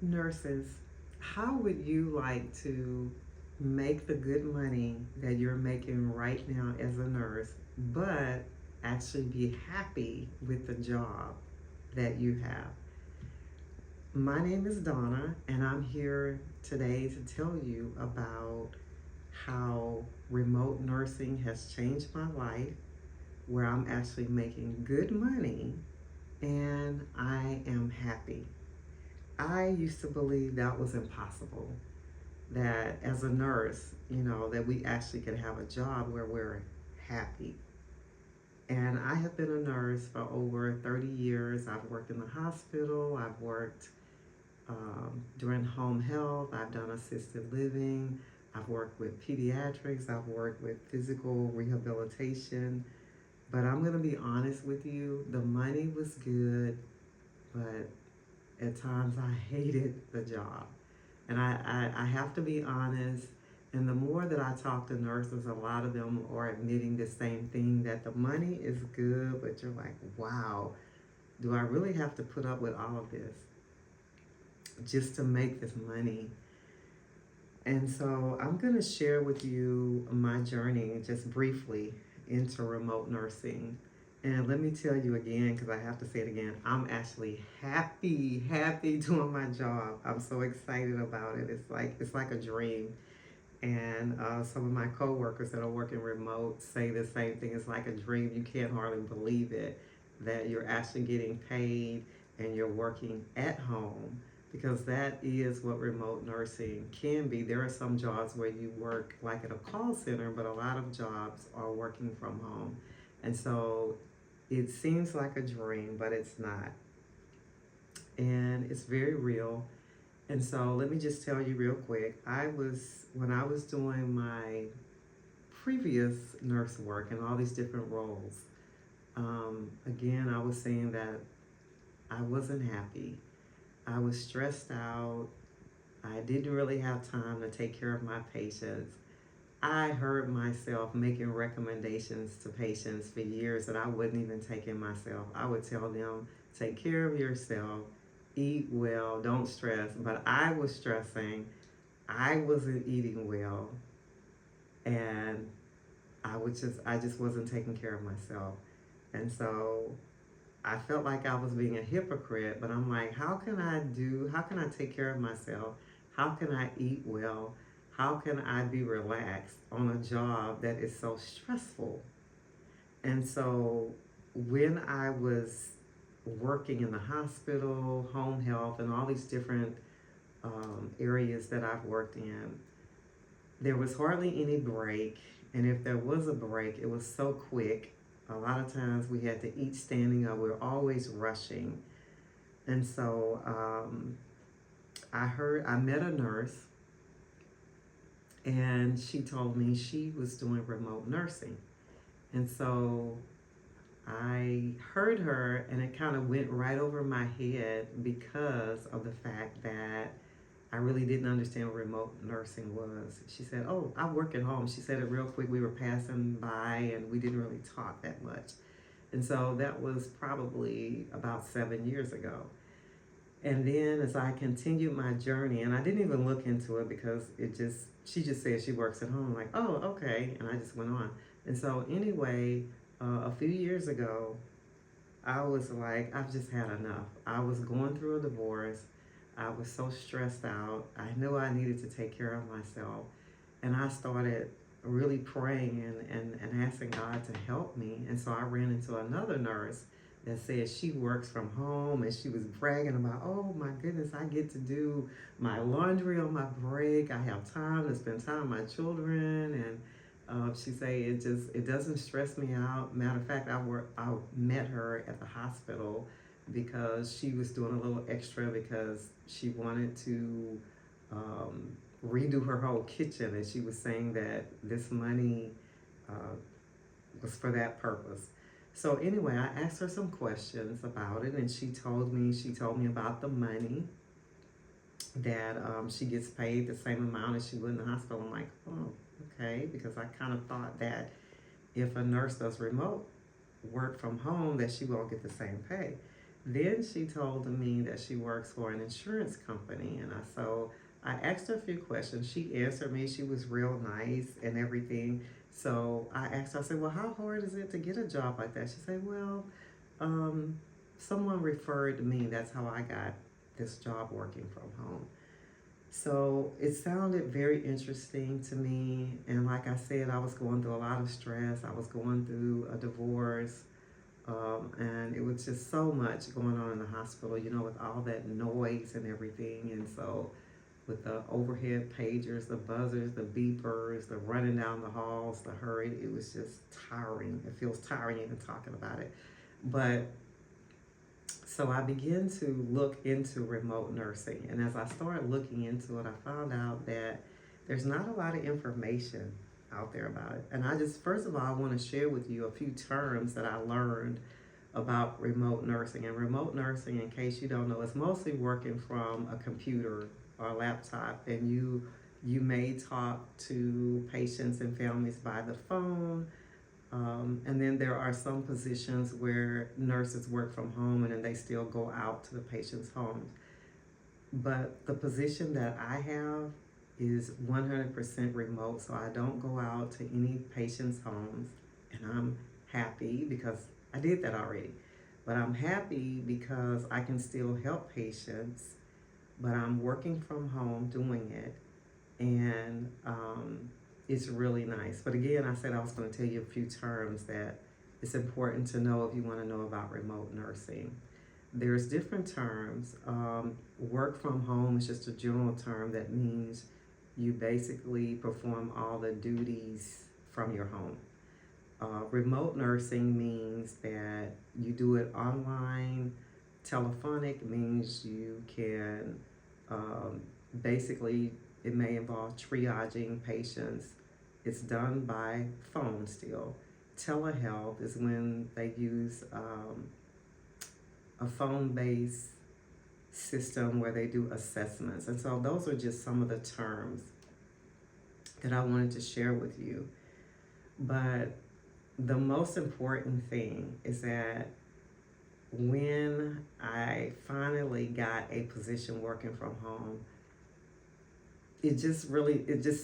Nurses, how would you like to make the good money that you're making right now as a nurse, but actually be happy with the job that you have? My name is Donna, and I'm here today to tell you about how remote nursing has changed my life, where I'm actually making good money and I am happy. I used to believe that was impossible, that as a nurse, that we actually could have a job where we're happy. And I have been a nurse for over 30 years. I've worked in the hospital, I've worked during home health, I've done assisted living, I've worked with pediatrics, I've worked with physical rehabilitation. But I'm going to be honest with you, the money was good, but at times I hated the job. And I have to be honest. And the more that I talk to nurses, a lot of them are admitting the same thing, that the money is good, but you're like, wow, do I really have to put up with all of this just to make this money? And so I'm going to share with you my journey just briefly into remote nursing. And let me tell you again, because I have to say it again, I'm actually happy doing my job. I'm so excited about it. It's like a dream. And some of my coworkers that are working remote say the same thing. It's like a dream. You can't hardly believe it, that you're actually getting paid and you're working at home, because that is what remote nursing can be. There are some jobs where you work like at a call center, but a lot of jobs are working from home. And so it seems like a dream, but it's not. And it's very real. And so let me just tell you real quick. When I was doing my previous nurse work and all these different roles, again, I was saying that I wasn't happy. I was stressed out. I didn't really have time to take care of my patients. I heard myself making recommendations to patients for years that I wouldn't even take in myself. I would tell them, take care of yourself, eat well, don't stress. But I was stressing, I wasn't eating well, and I just wasn't taking care of myself. And so I felt like I was being a hypocrite, but I'm like, how can I take care of myself? How can I eat well? How can I be relaxed on a job that is so stressful? And so when I was working in the hospital, home health, and all these different areas that I've worked in, there was hardly any break. And if there was a break, it was so quick. A lot of times we had to eat standing up. We were always rushing. And so I met a nurse, and she told me she was doing remote nursing. And so I heard her, and it kind of went right over my head because of the fact that I really didn't understand what remote nursing was. She said, "Oh, I work at home." She said it real quick. We were passing by and we didn't really talk that much. And so that was probably about 7 years ago. And then as I continued my journey, and I didn't even look into it because she just said she works at home. I'm like, oh, okay. And I just went on. And so, anyway, a few years ago, I was like, I've just had enough. I was going through a divorce. I was so stressed out. I knew I needed to take care of myself. And I started really praying and asking God to help me. And so I ran into another nurse that said she works from home, and she was bragging about, oh my goodness, I get to do my laundry on my break. I have time to spend time with my children. And she said it doesn't stress me out. Matter of fact, I met her at the hospital because she was doing a little extra because she wanted to redo her whole kitchen, and she was saying that this money uh, was for that purpose. So anyway, I asked her some questions about it, and she told me about the money that she gets paid the same amount as she would in the hospital. I'm like, oh, okay, because I kind of thought that if a nurse does remote work from home, that she won't get the same pay. Then she told me that she works for an insurance company, and I asked her a few questions. She answered me. She was real nice and everything. So I asked her, I said, "Well, how hard is it to get a job like that?" She said, "Well, um, someone referred me. That's how I got this job working from home." So it sounded very interesting to me. And like I said, I was going through a lot of stress. I was going through a divorce. And it was just so much going on in the hospital, with all that noise and everything. And so, with the overhead pagers, the buzzers, the beepers, the running down the halls, the hurry, it was just tiring. It feels tiring even talking about it. But so I began to look into remote nursing. And as I started looking into it, I found out that there's not a lot of information out there about it. And I just, first of all, I want to share with you a few terms that I learned about remote nursing. And remote nursing, in case you don't know, is mostly working from a computer or a laptop, and you may talk to patients and families by the phone. And then there are some positions where nurses work from home and then they still go out to the patient's homes. But the position that I have is 100% remote, so I don't go out to any patient's homes, and I'm happy because I did that already. But I'm happy because I can still help patients, but I'm working from home doing it, and it's really nice. But again, I said I was going to tell you a few terms that it's important to know if you want to know about remote nursing. There's different terms. Work from home is just a general term that means you basically perform all the duties from your home. Remote nursing means that you do it online. Telephonic means you can um, basically, it may involve triaging patients. It's done by phone still. Telehealth is when they use a phone based system where they do assessments. And so those are just some of the terms that I wanted to share with you. But the most important thing is that when I finally got a position working from home, it just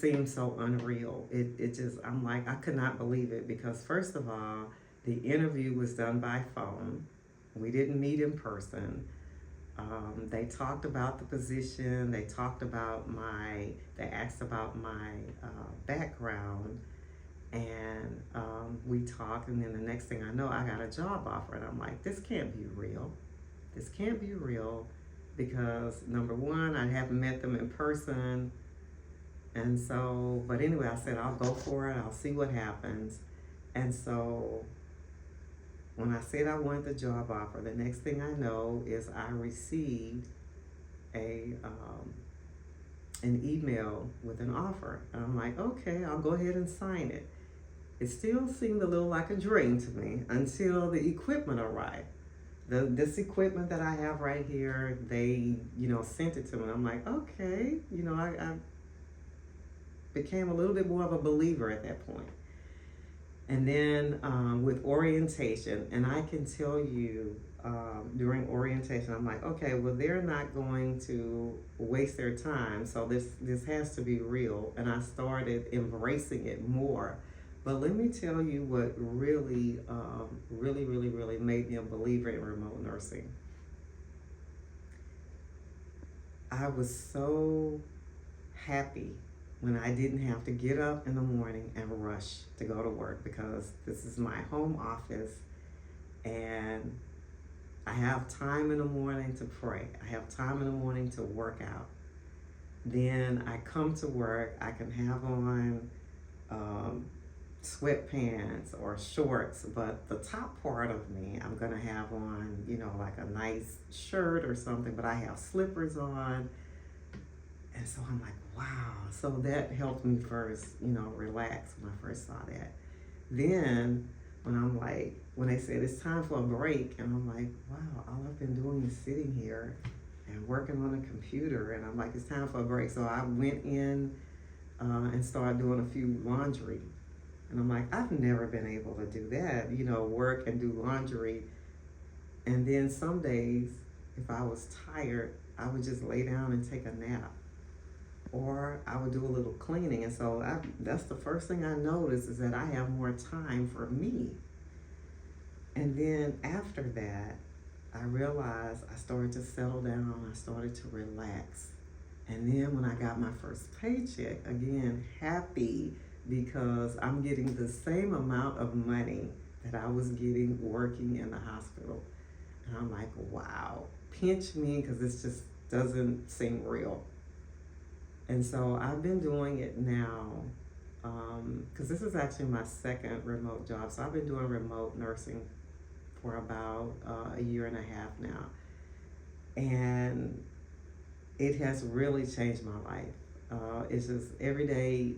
seemed so unreal. It just, I'm like, I could not believe it because, first of all, the interview was done by phone. We didn't meet in person. They talked about the position. They asked about my background, and we talked. And then the next thing I know, I got a job offer, and I'm like, this can't be real. This can't be real because number one, I haven't met them in person, and so. But anyway, I said I'll go for it. I'll see what happens, and so when I said I wanted the job offer, the next thing I know is I received a an email with an offer, and I'm like, okay, I'll go ahead and sign it. It still seemed a little like a dream to me until the equipment arrived. This equipment that I have right here, they sent it to me. And I'm like, okay, I became a little bit more of a believer at that point. And then with orientation, and I can tell you during orientation, I'm like, okay, well, they're not going to waste their time, so this has to be real. And I started embracing it more. But let me tell you what really, really made me a believer in remote nursing. I was so happy when I didn't have to get up in the morning and rush to go to work because this is my home office and I have time in the morning to pray. I have time in the morning to work out. Then I come to work, I can have on sweatpants or shorts, but the top part of me, I'm gonna have on, like a nice shirt or something, but I have slippers on. And so I'm like, wow. So that helped me first, relax when I first saw that. Then when they said it's time for a break, and I'm like, wow, all I've been doing is sitting here and working on a computer, and I'm like, it's time for a break. So I went in and started doing a few laundry. And I'm like, I've never been able to do that, work and do laundry And then some days, if I was tired, I would just lay down and take a nap. Or I would do a little cleaning. And so that's the first thing I noticed, is that I have more time for me. And then after that, I realized I started to settle down. I started to relax. And then when I got my first paycheck, again, happy because I'm getting the same amount of money that I was getting working in the hospital. And I'm like, wow, pinch me, because this just doesn't seem real. And so I've been doing it now, because this is actually my second remote job. So I've been doing remote nursing for about a year and a half now. And it has really changed my life. It's just every day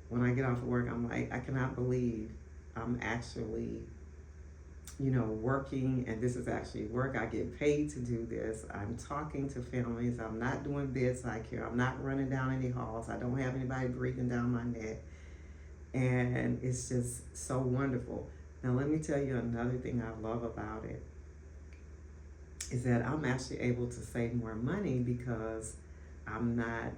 when I get off of work, I'm like, I cannot believe I'm actually, working, and this is actually work. I get paid to do this. I'm talking to families. I'm not doing bedside care. I'm not running down any halls. I don't have anybody breathing down my neck. And it's just so wonderful. Now, let me tell you another thing I love about it is that I'm actually able to save more money because I'm not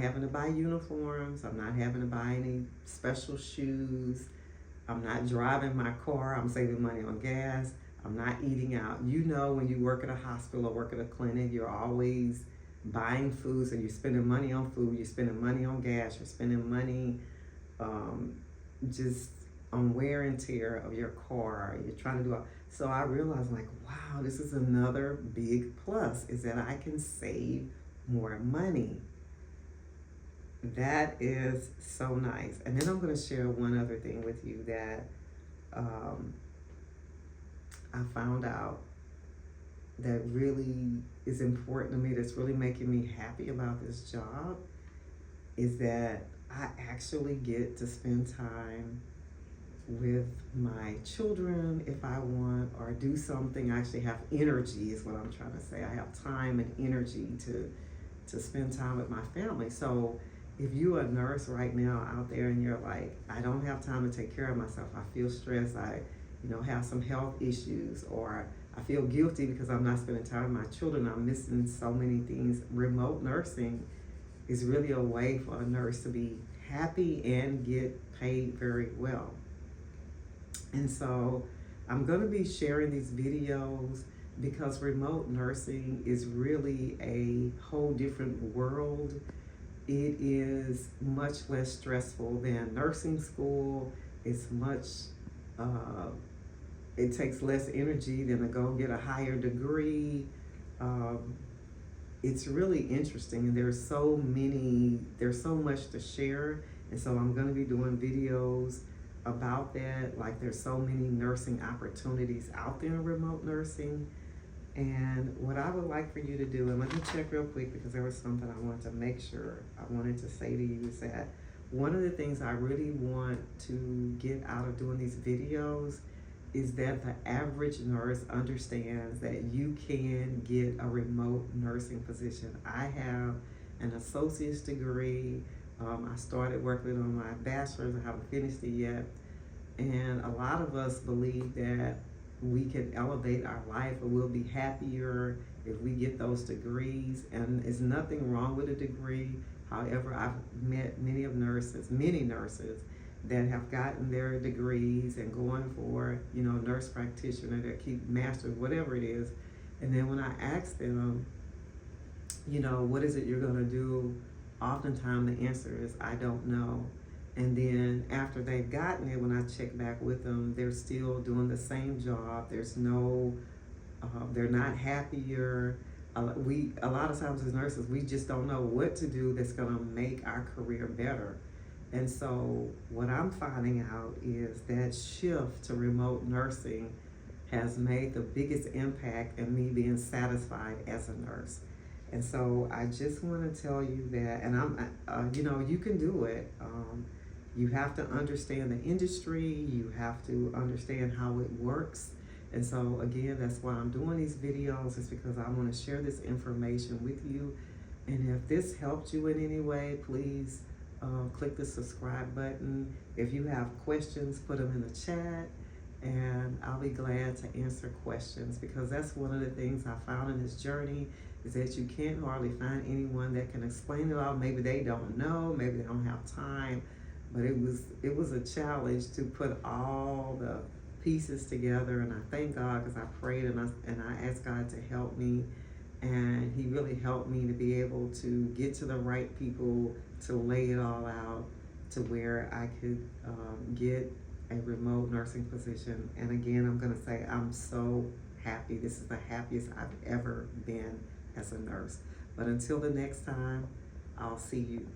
having to buy uniforms. I'm not having to buy any special shoes. I'm not driving my car. I'm saving money on gas. I'm not eating out. When you work at a hospital or work at a clinic, you're always buying food, so you're spending money on food, you're spending money on gas, you're spending money just on wear and tear of your car. You're trying to do it. So I realized, like, wow, this is another big plus, is that I can save more money. That is so nice. And then I'm going to share one other thing with you that I found out that really is important to me, that's really making me happy about this job, is that I actually get to spend time with my children if I want, or do something. I actually have energy, is what I'm trying to say. I have time and energy to spend time with my family. So if you're a nurse right now out there and you're like, I don't have time to take care of myself, I feel stressed, I have some health issues, or I feel guilty because I'm not spending time with my children, I'm missing so many things. Remote nursing is really a way for a nurse to be happy and get paid very well. And so I'm going to be sharing these videos because remote nursing is really a whole different world. It is much less stressful than nursing school. It's it takes less energy than to go get a higher degree. It's really interesting, and there's so much to share. And so I'm going to be doing videos about that. Like, there's so many nursing opportunities out there in remote nursing. And what I would like for you to do, and let me check real quick because there was something I wanted to make sure I wanted to say to you, is that one of the things I really want to get out of doing these videos is that the average nurse understands that you can get a remote nursing position. I have an associate's degree. I started working on my bachelor's. I haven't finished it yet. And a lot of us believe that we can elevate our life, or we'll be happier if we get those degrees. And there's nothing wrong with a degree. However, I've met many nurses that have gotten their degrees and going for, nurse practitioner, that keep master's, whatever it is. And then when I ask them, what is it you're going to do? Oftentimes the answer is, I don't know. And then after they've gotten it, when I check back with them, they're still doing the same job. There's no, they're not happier. A lot of times as nurses, we just don't know what to do that's going to make our career better. And so what I'm finding out is that shift to remote nursing has made the biggest impact in me being satisfied as a nurse. And so I just want to tell you that, and you can do it. You have to understand the industry. You have to understand how it works. And so again, that's why I'm doing these videos, is because I want to share this information with you. And if this helped you in any way, please click the subscribe button. If you have questions, put them in the chat. and I'll be glad to answer questions, because that's one of the things I found in this journey is that you can't hardly find anyone that can explain it all. Maybe they don't know, maybe they don't have time, but it was a challenge to put all the pieces together. And I thank God, because I prayed and I asked God to help me, and He really helped me to be able to get to the right people to lay it all out to where I could get a remote nursing position. And again, I'm going to say I'm so happy. This is the happiest I've ever been as a nurse. But until the next time, I'll see you.